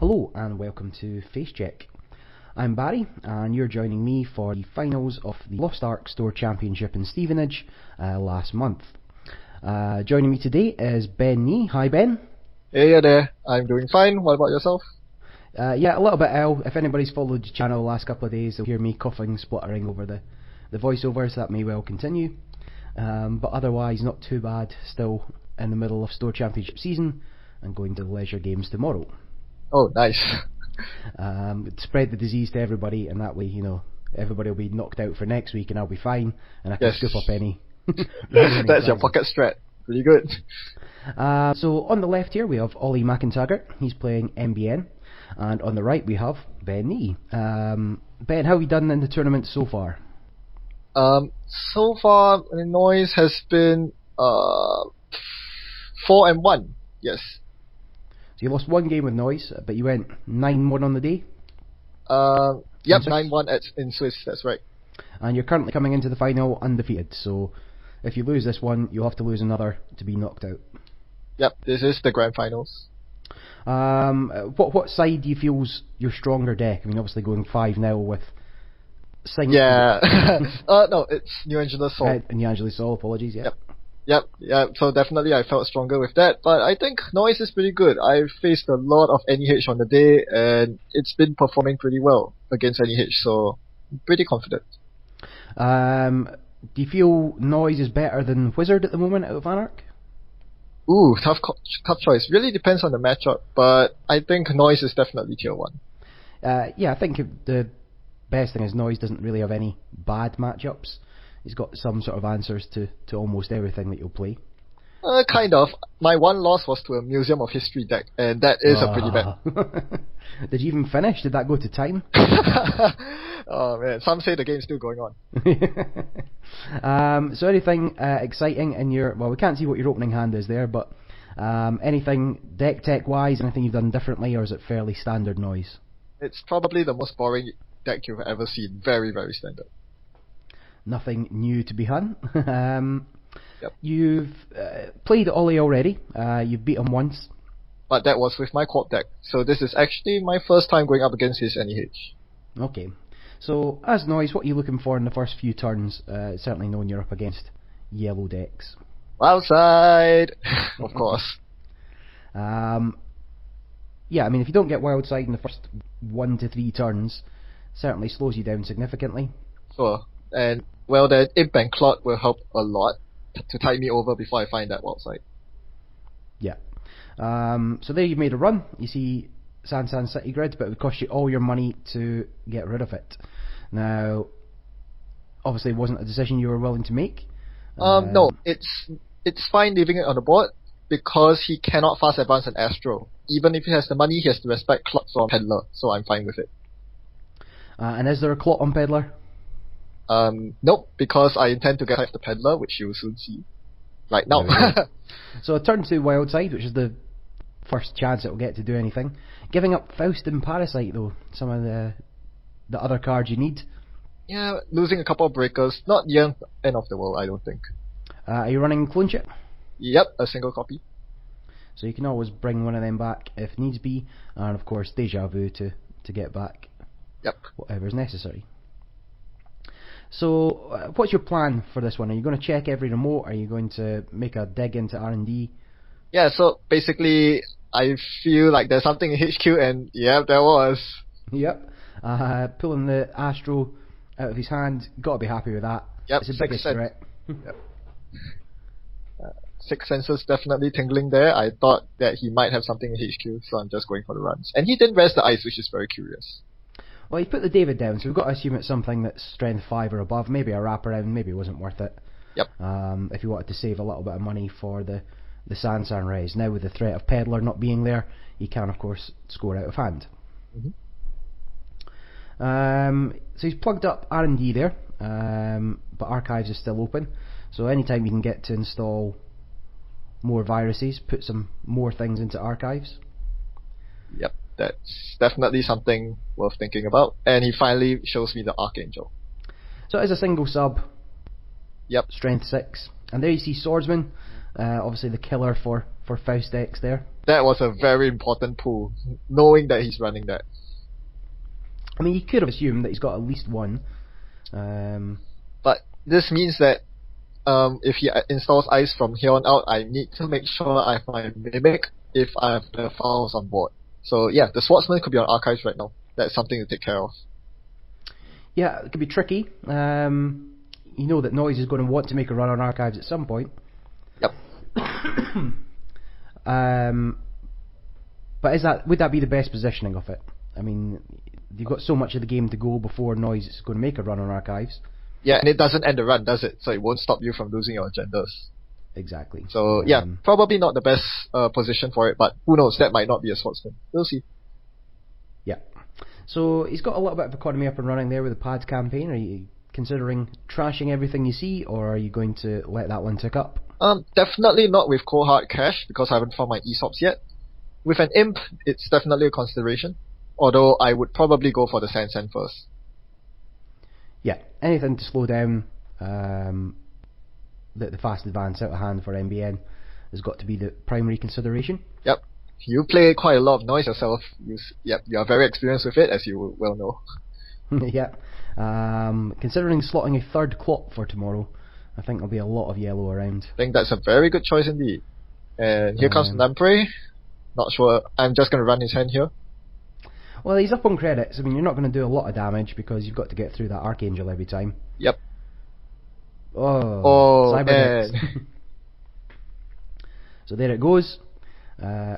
Hello and welcome to Face Check. I'm Barry and you're joining me for the finals of the Lost Ark Store Championship in Stevenage last month. Joining me today is Ben Nee. Hi Ben. Hey there, I'm doing fine. What about yourself? Yeah, a little bit ill. If anybody's followed the channel the last couple of days, they'll hear me coughing, spluttering over the voiceovers. That may well continue. But otherwise not too bad. Still in the middle of Store Championship season and going to the leisure games tomorrow. Oh, nice. Spread the disease to everybody, and that way, everybody will be knocked out for next week, and I'll be fine, and I can scoop up any. That's your pocket strat. Pretty good. So on the left here we have Ollie McIntaggart. He's playing MBN, and on the right we have Ben Nee. Ben, how have you done in the tournament so far? So far the noise has been 4-1. Yes. So you lost one game with Noise, but you went 9-1 on the day? Yep, 9-1 in Swiss, that's right. And you're currently coming into the final undefeated, so if you lose this one, you'll have to lose another to be knocked out. Yep, this is the grand finals. What side do you feel's your stronger deck? I mean, obviously going 5-0 with... Yeah. No, it's New Angeles Sol. New Angeles Sol, apologies, yeah. Yep, so definitely I felt stronger with that, but I think Noise is pretty good. I've faced a lot of NEH on the day, and it's been performing pretty well against NEH, so I'm pretty confident. Do you feel Noise is better than Wizard at the moment out of Anarch? Ooh, tough choice. Really depends on the matchup, but I think Noise is definitely tier 1. Yeah, I think the best thing is Noise doesn't really have any bad matchups. He's got some sort of answers to almost everything that you'll play. Kind of. My one loss was to a Museum of History deck, and that is a pretty bad. Did you even finish? Did that go to time? Oh man, some say the game's still going on. So anything exciting in your... Well, we can't see what your opening hand is there, but anything deck tech-wise, anything you've done differently, or is it fairly standard Noise? It's probably the most boring deck you've ever seen. Very, very standard. Nothing new to be had. Yep. You've played Ollie already. You've beat him once. But that was with my quad deck. So this is actually my first time going up against his NEH. Okay. So, as Noise, what are you looking for in the first few turns? Certainly knowing you're up against yellow decks. Wild side! Of course. Yeah, I mean, if you don't get wild side in the first 1 to 3 turns, certainly slows you down significantly. Sure. And, well, the Imp and Clot will help a lot to tide me over before I find that wild side. Yeah. So there you've made a run. You see San City Grid, but it would cost you all your money to get rid of it. Now, obviously it wasn't a decision you were willing to make. No, it's fine leaving it on the board, because he cannot fast advance an Astro. Even if he has the money, he has to respect Clots or Peddler, so I'm fine with it. And is there a Clot on Peddler? Nope, because I intend to get the Peddler, which you will soon see. Right now. So a turn 2 wild side, which is the first chance it will get to do anything. Giving up Faust and Parasite though, some of the other cards you need. Yeah, losing a couple of breakers, not the end of the world, I don't think. Are you running Clone Chip? Yep, a single copy. So you can always bring one of them back if needs be, and of course Deja Vu to get back. Yep. Whatever's necessary. So, what's your plan for this one? Are you going to check every remote? Are you going to make a dig into R&D? Yeah, so basically, I feel like there's something in HQ, and yeah, there was. Yep. Pulling the Astro out of his hand, got to be happy with that. Yep, it's the biggest threat. Yep. Six senses definitely tingling there. I thought that he might have something in HQ, so I'm just going for the runs. And he didn't rest the ice, which is very curious. Well, he put the David down, so we've got to assume it's something that's strength 5 or above. Maybe a wraparound, maybe it wasn't worth it. Yep. If you wanted to save a little bit of money for the Sansan raise. Now with the threat of Peddler not being there, he can of course score out of hand. So he's plugged up R&D there, but Archives is still open. So anytime you can get to install more viruses, put some more things into Archives. Yep. That's definitely something worth thinking about. And he finally shows me the Archangel. So it is a single sub. Yep. Strength 6. And there you see Swordsman. Obviously the killer for Faust decks there. that was a very important pull, knowing that he's running that. I mean, you could have assumed that he's got at least one. But this means that if he installs ice from here on out, I need to make sure I have my mimic if I have the files on board. So yeah, the swordsman could be on archives right now. That's something to take care of. Yeah, it could be tricky. You know that Noise is going to want to make a run on archives at some point. Yep. But would that be the best positioning of it? I mean, you've got so much of the game to go before Noise is going to make a run on archives. Yeah, and it doesn't end the run, does it? So it won't stop you from losing your agendas. Exactly. So yeah, probably not the best position for it, but who knows? That might not be a swordsman. We'll see. Yeah. So he's got a little bit of economy up and running there with the pads campaign. Are you considering trashing everything you see, or are you going to let that one tick up? Definitely not with cold hard cash because I haven't found my ESOPs yet. With an imp, it's definitely a consideration. Although I would probably go for the Sand first. Yeah, anything to slow down the fast advance out of hand for MBN has got to be the primary consideration. Yep. You play quite a lot of Noise yourself. You are very experienced with it, as you well know. Yeah. Considering slotting a third clock for tomorrow, I think there'll be a lot of yellow around. I think that's a very good choice indeed. And here comes Lamprey. Not sure. I'm just going to run his hand here. Well, he's up on credits. I mean, you're not going to do a lot of damage because you've got to get through that Archangel every time. Yep. Oh, Cyberdex. Man. So there it goes.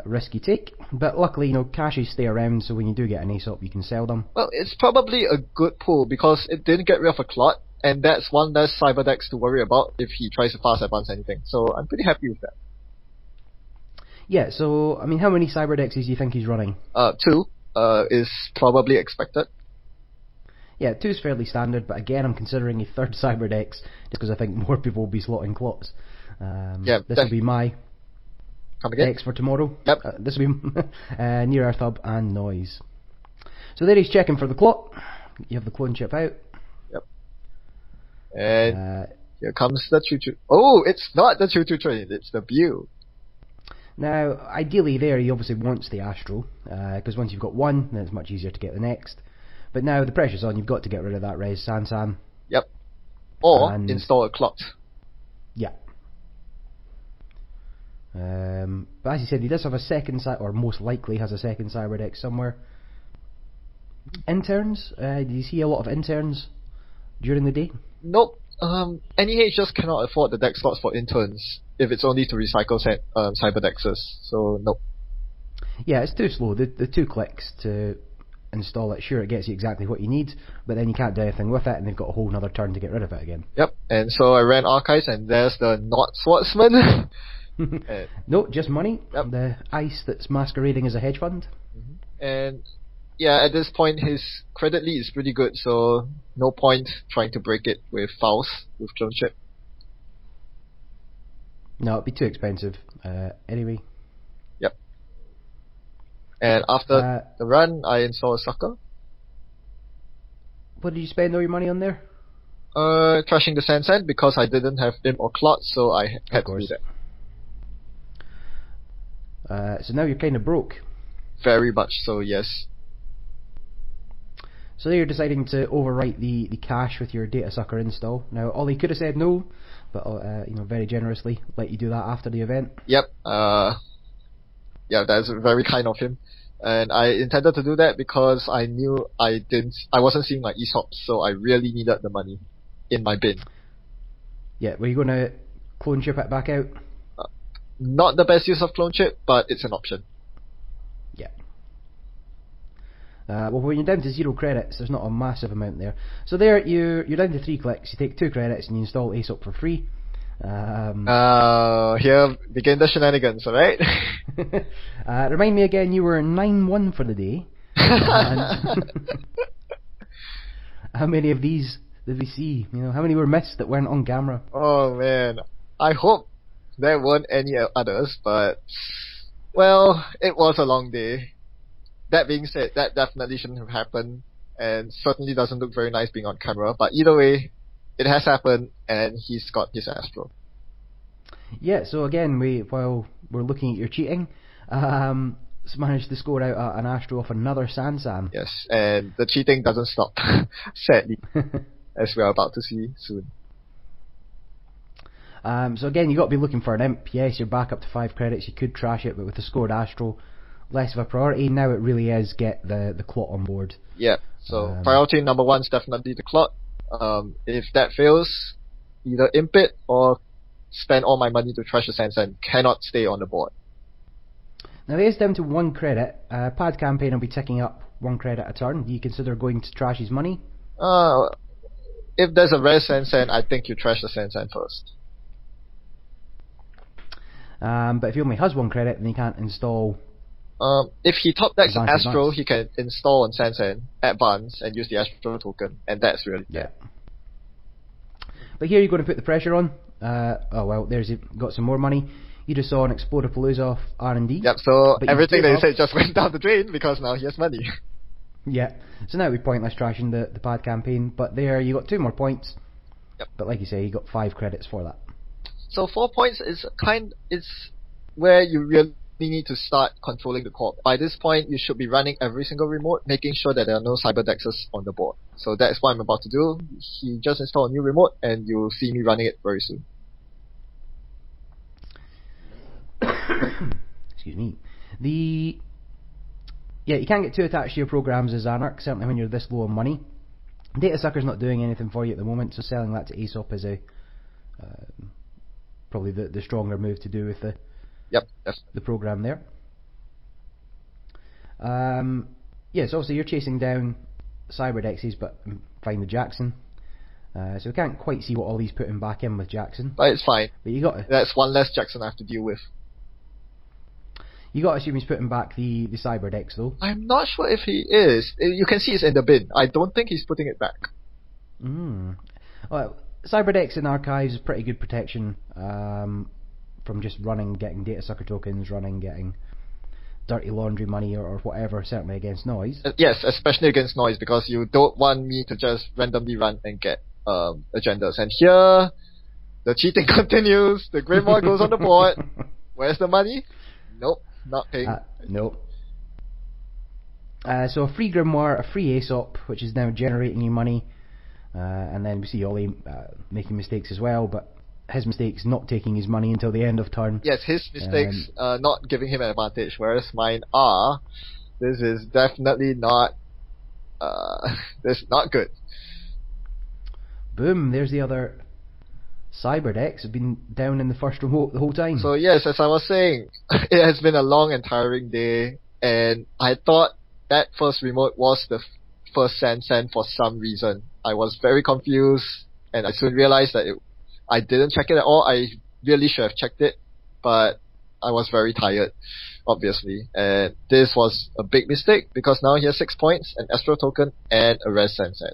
Risky take. But luckily, caches stay around, so when you do get an ASOP, you can sell them. Well, it's probably a good pull because it didn't get rid of a clot, and that's one less Cyberdex to worry about if he tries to fast advance anything. So I'm pretty happy with that. Yeah, so, I mean, how many Cyberdexes do you think he's running? 2 is probably expected. Yeah, 2 is fairly standard, but again, I'm considering a third Cyberdex just because I think more people will be slotting clots. This will be my Come again? X for tomorrow. Yep. This will be Near Earth Hub and Noise. So there he's checking for the clot. You have the clone chip out. Yep. And here comes the choo-choo. Oh, it's not the choo-choo train, it's the Bew. Now, ideally there he obviously wants the Astro, because once you've got one, then it's much easier to get the next. But now the pressure's on, you've got to get rid of that Res Sansan. Yep. Or install a clot. Yeah. But as you said, he does have a second, or most likely has a second Cyberdeck somewhere. Interns? Did you see a lot of interns during the day? Nope. NEH just cannot afford the deck slots for interns if it's only to recycle Cyberdexes. So nope. Yeah, it's too slow. The 2 clicks to install it. Sure, it gets you exactly what you need, but then you can't do anything with it, and they've got a whole other turn to get rid of it again. Yep. And so I ran archives, and there's the not swordsman. No, just money. Yep. The ice that's masquerading as a hedge fund. And yeah, at this point his credit lead is pretty good, so no point trying to break it with Faust, with clone chip. No, it'd be too expensive. Anyway. Yep. And after the run, I install a sucker. What did you spend all your money on there? Trashing the Sand because I didn't have Imp or Clot, so I had to do that. So now you're kind of broke. Very much so, yes. So there you're deciding to overwrite the cache with your data sucker install. Now, Ollie could have said no, but very generously let you do that after the event. Yep. Yeah, that's very kind of him. And I intended to do that because I knew I wasn't seeing my ESOPs, so I really needed the money in my bin. Yeah, were you going to clone chip it back out? Not the best use of clone chip, but it's an option. Yeah. Well, when you're down to 0 credits, there's not a massive amount there. So there, you're down to 3 clicks. You take 2 credits and you install ASOP for free. Here begin the shenanigans, alright? Remind me again, you were 9-1 for the day. How many of these did we see? How many were missed that weren't on camera? Oh man, I hope there weren't any others, but well, it was a long day. That being said, that definitely shouldn't have happened, and certainly doesn't look very nice being on camera, but either way, it has happened, and he's got his Astro. Yeah, so again, while we're looking at your cheating, So managed to score out an Astro off another Sansan. Yes, and the cheating doesn't stop, sadly, as we are about to see soon. So again, you got to be looking for an imp. Yes, you're back up to 5 credits. You could trash it, but with the scored Astro, less of a priority. Now it really is get the clot on board. Yeah, so priority number 1 is definitely the clot. If that fails, either imp it or spend all my money to trash the Sansan. Cannot stay on the board. Now it is down to 1 credit. Pad campaign will be ticking up 1 credit a turn. Do you consider going to trash his money? If there's a rare Sansan, I think you trash the Sansan first. But if he only has 1 credit, then he can't install. If he top decks Advance. Astro, he can install on Sansan, advance, and use the Astro token, and that's really yeah. But here you're going to put the pressure on. Oh well, there's got some more money. You just saw an Explodapalooza off R&D. Yep, so everything that you said just went down the drain because now he has money. Yeah, so now it'd be pointless trashing the pad campaign, but there you got 2 more points. Yep. But like you say, you got 5 credits for that. So 4 points is where you really need to start controlling the corp. By this point, you should be running every single remote, making sure that there are no Cyberdexes on the board. So that's what I'm about to do. He just installed a new remote, and you'll see me running it very soon. Excuse me. Yeah, you can't get too attached to your programs as Anarch, certainly when you're this low on money. Data Sucker's not doing anything for you at the moment, so selling that to Aesop is probably the stronger move to do with the program there. Yes, obviously you're chasing down Cyberdexes, but fine with Jackson. So we can't quite see what all he's putting back in with Jackson. But it's fine. But you got that's 1 less Jackson I have to deal with. You got to assume he's putting back the Cyberdex though. I'm not sure if he is. You can see it's in the bin. I don't think he's putting it back. Well, Cyberdex in Archives is pretty good protection from just getting Data Sucker tokens, getting dirty laundry money or whatever, certainly against noise. Yes, especially against noise, because you don't want me to just randomly run and get agendas. And here, the cheating continues. The Grimoire goes on the board. Where's the money? Nope, not paying. Nope. So a free Grimoire, a free Aesop, which is now generating you money, and then we see Ollie making mistakes as well, but his mistakes not taking his money until the end of turn. Yes, his mistakes not giving him an advantage, whereas mine are. This is definitely not. This is not good. Boom! There's the other Cyberdex. Have been down in the first remote the whole time. So yes, as I was saying, it has been a long and tiring day, and I thought that first remote was the first Sansan for some reason. I was very confused, and I soon realized that I didn't check it at all. I really should have checked it, but I was very tired, obviously. And this was a big mistake, because now he has 6 points, an Astro token, and a red Sansan.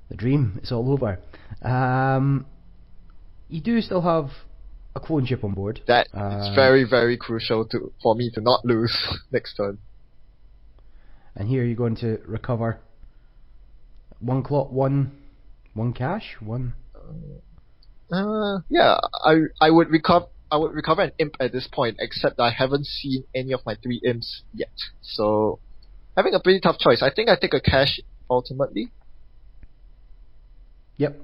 The dream, it's all over. You do still have a clone chip on board. That is very, very crucial for me to not lose next turn. And here you're going to recover 1 clot, 1 cash, 1. Yeah, I would recover an imp at this point, except I haven't seen any of my 3 imps yet. So having a pretty tough choice. I think I take a cash ultimately. Yep.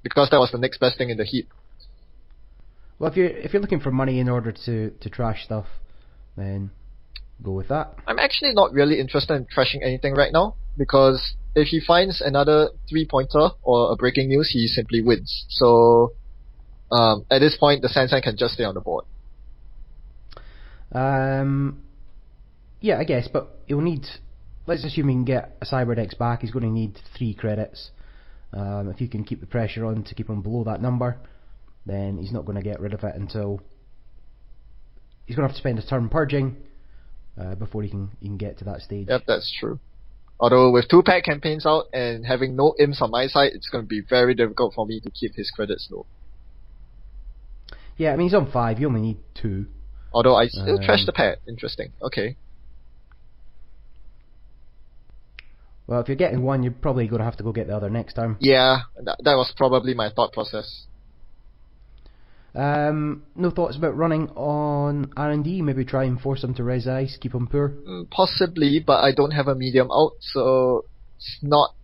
Because that was the next best thing in the heap. Well, if you're looking for money in order to trash stuff, then go with that. I'm actually not really interested in trashing anything right now, because if he finds another 3-pointer or a breaking news, he simply wins. So at this point, the Sansan can just stay on the board. Yeah, I guess, but he'll need. Let's assume he can get a Cyberdex back. He's going to need 3 credits. If you can keep the pressure on to keep him below that number, then he's not going to get rid of it until he's going to have to spend a turn purging before he can get to that stage. Yep, that's true. Although with 2 pack campaigns out and having no imps on my side, it's going to be very difficult for me to keep his credits low. Yeah, I mean he's on 5. You only need 2. Although I still trash the pad. Interesting. Okay. Well, if you're getting 1, you're probably going to have to go get the other next time. Yeah, that was probably my thought process. No thoughts about running on R&D? Maybe try and force them to res ice, keep them poor? Possibly, but I don't have a medium out, so it's not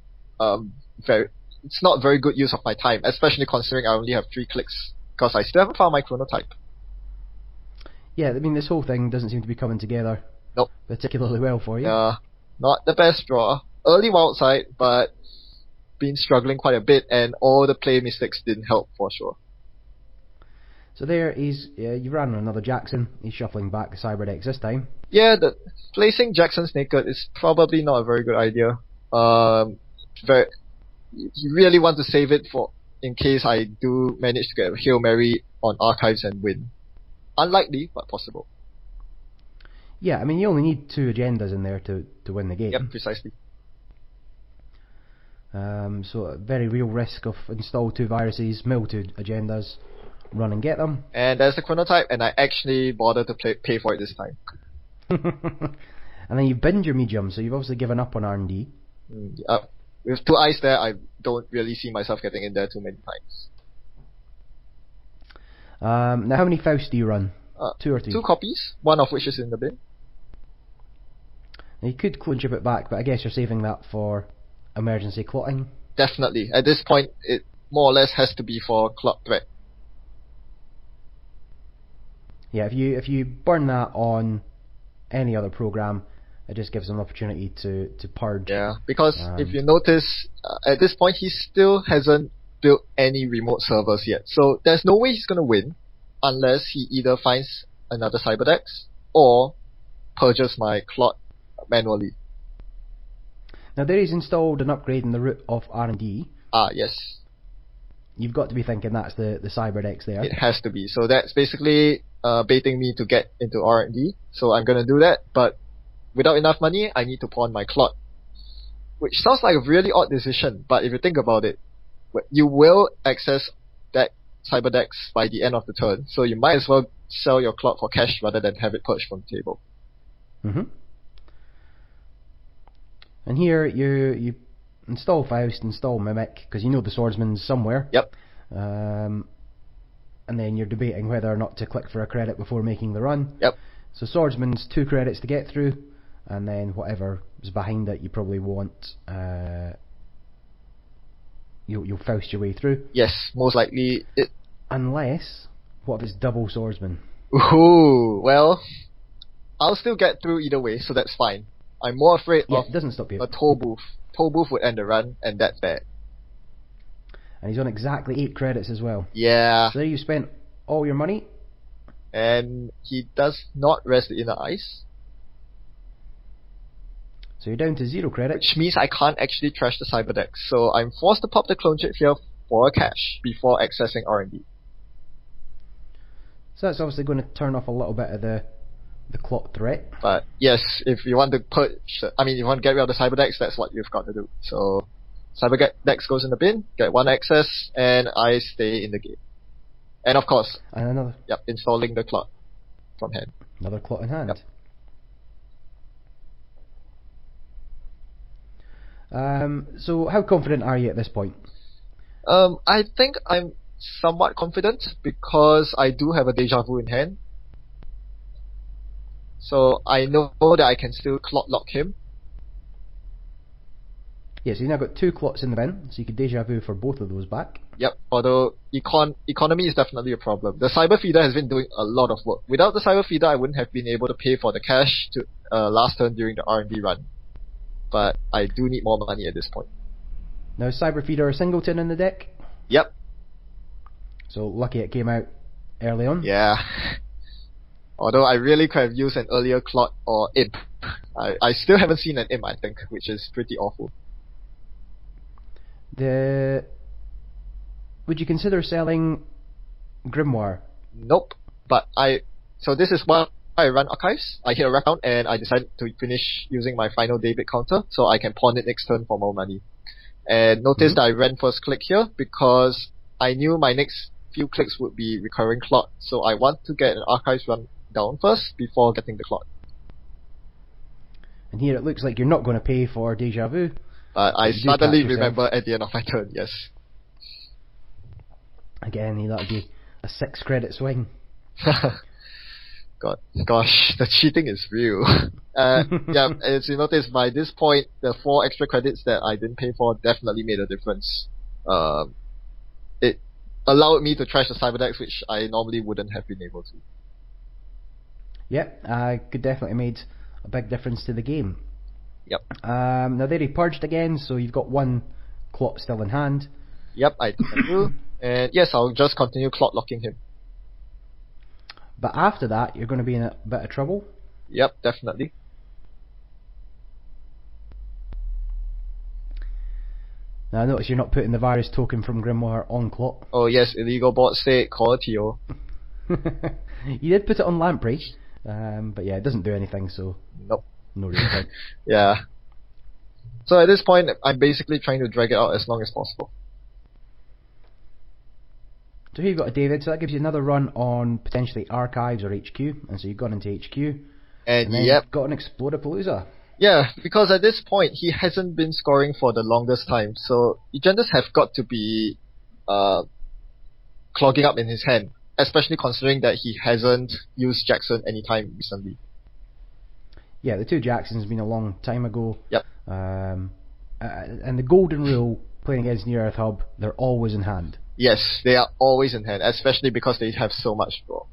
very it's not very good use of my time, especially considering I only have 3 clicks, because I still haven't found my chronotype. Yeah, I mean, this whole thing doesn't seem to be coming together Nope. particularly well for you. Not the best draw. Early wild side, but been struggling quite a bit, and all the play mistakes didn't help for sure. So there is, you ran on another Jackson. He's shuffling back the Cyberdex this time. Yeah, placing Jackson's naked is probably not a very good idea. You really want to save it for in case I do manage to get a Hail Mary on Archives and win. Unlikely, but possible. Yeah, I mean, you only need 2 agendas in there to win the game. Yep, precisely. So a very real risk of install 2 viruses, mill 2 agendas, run and get them. And there's the chronotype, and I actually bothered to pay for it this time. And then you've binned your medium, so you've obviously given up on R&D. With 2 eyes there, I don't really see myself getting in there too many times. Now, how many Faust do you run? 2 or 3? 2 copies, one of which is in the bin. Now, you could clone chip it back, but I guess you're saving that for emergency clotting. Definitely. At this point, it more or less has to be for clot threat. Yeah, if you burn that on any other program, it just gives them an opportunity to purge. Yeah, because if you notice, at this point he still hasn't built any remote servers yet. So there's no way he's gonna win unless he either finds another Cyberdex or purges my clot manually. Now there is installed an upgrade in the root of R&D. Yes. You've got to be thinking that's the Cyberdex there. It has to be. So that's basically baiting me to get into R&D. So I'm gonna do that, but without enough money, I need to pawn my clot. Which sounds like a really odd decision, but if you think about it, you will access that Cyberdex by the end of the turn, so you might as well sell your clot for cash rather than have it purged from the table. And here you install Faust, install Mimic, because you know the swordsman's somewhere. Yep. And then you're debating whether or not to click for a credit before making the run. Yep. So swordsman's 2 credits to get through, and then whatever is behind it you probably want. You'll Faust your way through. Yes, most likely it. Unless, what if it's double swordsman? Ooh, well, I'll still get through either way, so that's fine. I'm more afraid of it doesn't stop you. a toll booth. Toll booth would end the run, and that's bad. And he's on exactly 8 credits as well. Yeah. So there you spent all your money. And he does not rest the inner ice. So you're down to 0 credits. Which means I can't actually trash the Cyberdex. So I'm forced to pop the clone chip here for a cash before accessing R&D. So that's obviously going to turn off a little bit of the clot threat. But yes, if you want to if you want to get rid of the Cyberdex, that's what you've got to do. So Cyberdex goes in the bin, get 1 access, and I stay in the game. And of course, and another. Yep, installing the clot from hand. Another clot in hand. Yep. So how confident are you at this point? I think I'm somewhat confident because I do have a deja vu in hand. So I know that I can still clot lock him. Yes, you've now got 2 clots in the bin, so you could deja vu for both of those back. Yep, although economy is definitely a problem. The Cyber Feeder has been doing a lot of work. Without the Cyber Feeder, I wouldn't have been able to pay for the cash to last turn during the R&D run. But I do need more money at this point. Now, Cyber Feeder Singleton in the deck? Yep. So lucky it came out early on. Yeah. Although I really could have used an earlier clot or imp. I still haven't seen an imp, I think, which is pretty awful. Would you consider selling Grimoire? Nope. But so this is why I run Archives. I hit a rack count and I decided to finish using my final David counter so I can pawn it next turn for more money. And notice that I ran first click here because I knew my next few clicks would be recurring clot, so I want to get an Archives run down first before getting the clot. And here it looks like you're not going to pay for Deja Vu. But I suddenly remember at the end of my turn, yes. Again, that'll be a 6 credit swing. Gosh, the cheating is real. Yeah, as you notice, by this point, the 4 extra credits that I didn't pay for definitely made a difference. It allowed me to trash the Cyberdecks, which I normally wouldn't have been able to. Yep, could definitely made a big difference to the game. Yep. Now there he purged again, so you've got 1 clot still in hand. Yep, I do. And yes, I'll just continue clot locking him. But after that, you're going to be in a bit of trouble. Yep, definitely. Now I notice you're not putting the virus token from Grimoire on clot. Oh yes, illegal bot state, quality oh. You did put it on Lamprey, but yeah, it doesn't do anything, so Nope. no real point. Yeah. So at this point, I'm basically trying to drag it out as long as possible. So here you've got a David, so that gives you another run on potentially Archives or HQ, and so you've gone into HQ. And then yep. you've got an Explodapalooza. Yeah, because at this point, he hasn't been scoring for the longest time, so agendas have got to be clogging up in his hand, especially considering that he hasn't used Jackson anytime recently. Yeah, the 2 Jacksons been a long time ago. Yep. And the golden rule, playing against Near Earth Hub, they're always in hand. Yes, they are always in hand, especially because they have so much draw.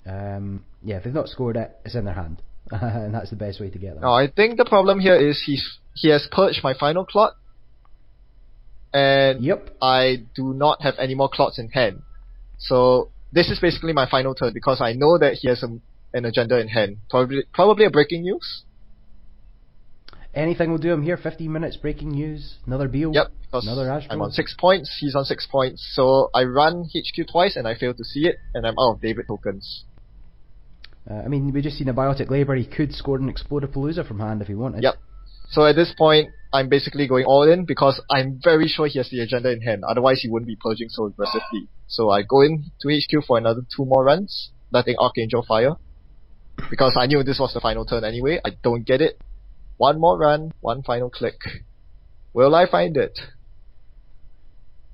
Yeah, if they've not scored it, it's in their hand. And that's the best way to get them. Now, I think the problem here is he has purged my final clot, and Yep. I do not have any more clots in hand. So this is basically my final turn because I know that he has an agenda in hand. Probably a breaking news. Anything will do him here. 15 minutes, breaking news, another Beal, Yep, because another Astro. I'm on 6 points, he's on 6 points, so I run HQ twice and I fail to see it, and I'm out of David tokens. I mean, we just seen a Biotic Labour. He could score an Explodapalooza from hand if he wanted. Yep. So at this point, I'm basically going all in because I'm very sure he has the agenda in hand, otherwise he wouldn't be purging so aggressively. So I go in to HQ for another 2 more runs, letting Archangel fire. Because I knew this was the final turn anyway, I don't get it. 1 more run, 1 final click. Will I find it?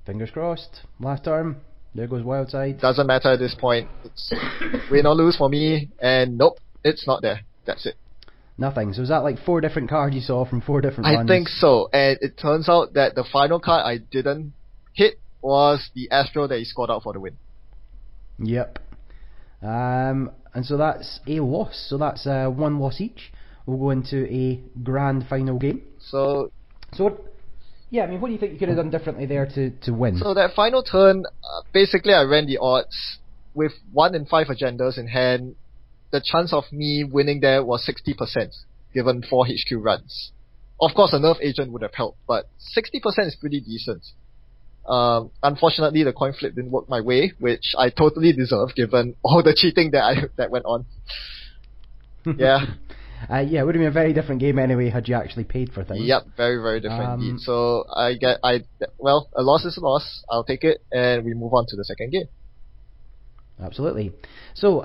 Fingers crossed. Last turn. There goes Wildside. Doesn't matter at this point. It's win or lose for me, and nope, it's not there. That's it. Nothing. So is that like 4 different cards you saw from 4 different runs? I think so, and it turns out that the final card I didn't hit was the Astro that he scored out for the win. Yep. And so that's a loss. So that's 1 loss each. We'll go into a grand final game. So yeah, I mean, what do you think you could have done differently there to win? So that final turn, basically I ran the odds with 1 in 5 agendas in hand. The chance of me winning there was 60%, given 4 HQ runs. Of course, a nerf agent would have helped, but 60% is pretty decent. Unfortunately, the coin flip didn't work my way, which I totally deserve, given all the cheating that went on. Yeah. Yeah, it would have been a very different game anyway had you actually paid for things. Yep, very, very different indeed. So a loss is a loss. I'll take it, and we move on to the second game. Absolutely. So,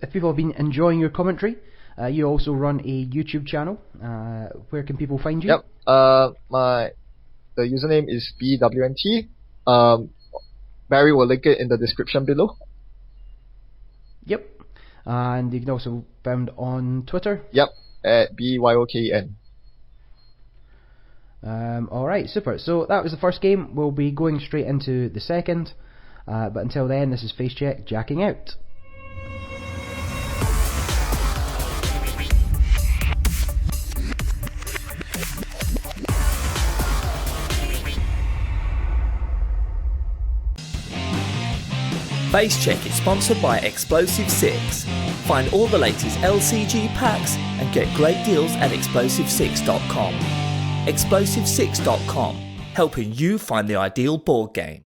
if people have been enjoying your commentary, you also run a YouTube channel. Where can people find you? Yep. The username is BWNT. Barry will link it in the description below. Yep. And you can also found on Twitter. Yep, at BYOKN. Alright, super. So that was the first game. We'll be going straight into the second. But until then, this is FaceCheck jacking out. FaceCheck is sponsored by Explosive 6. Find all the latest LCG packs and get great deals at explosive6.com. Explosive6.com, helping you find the ideal board game.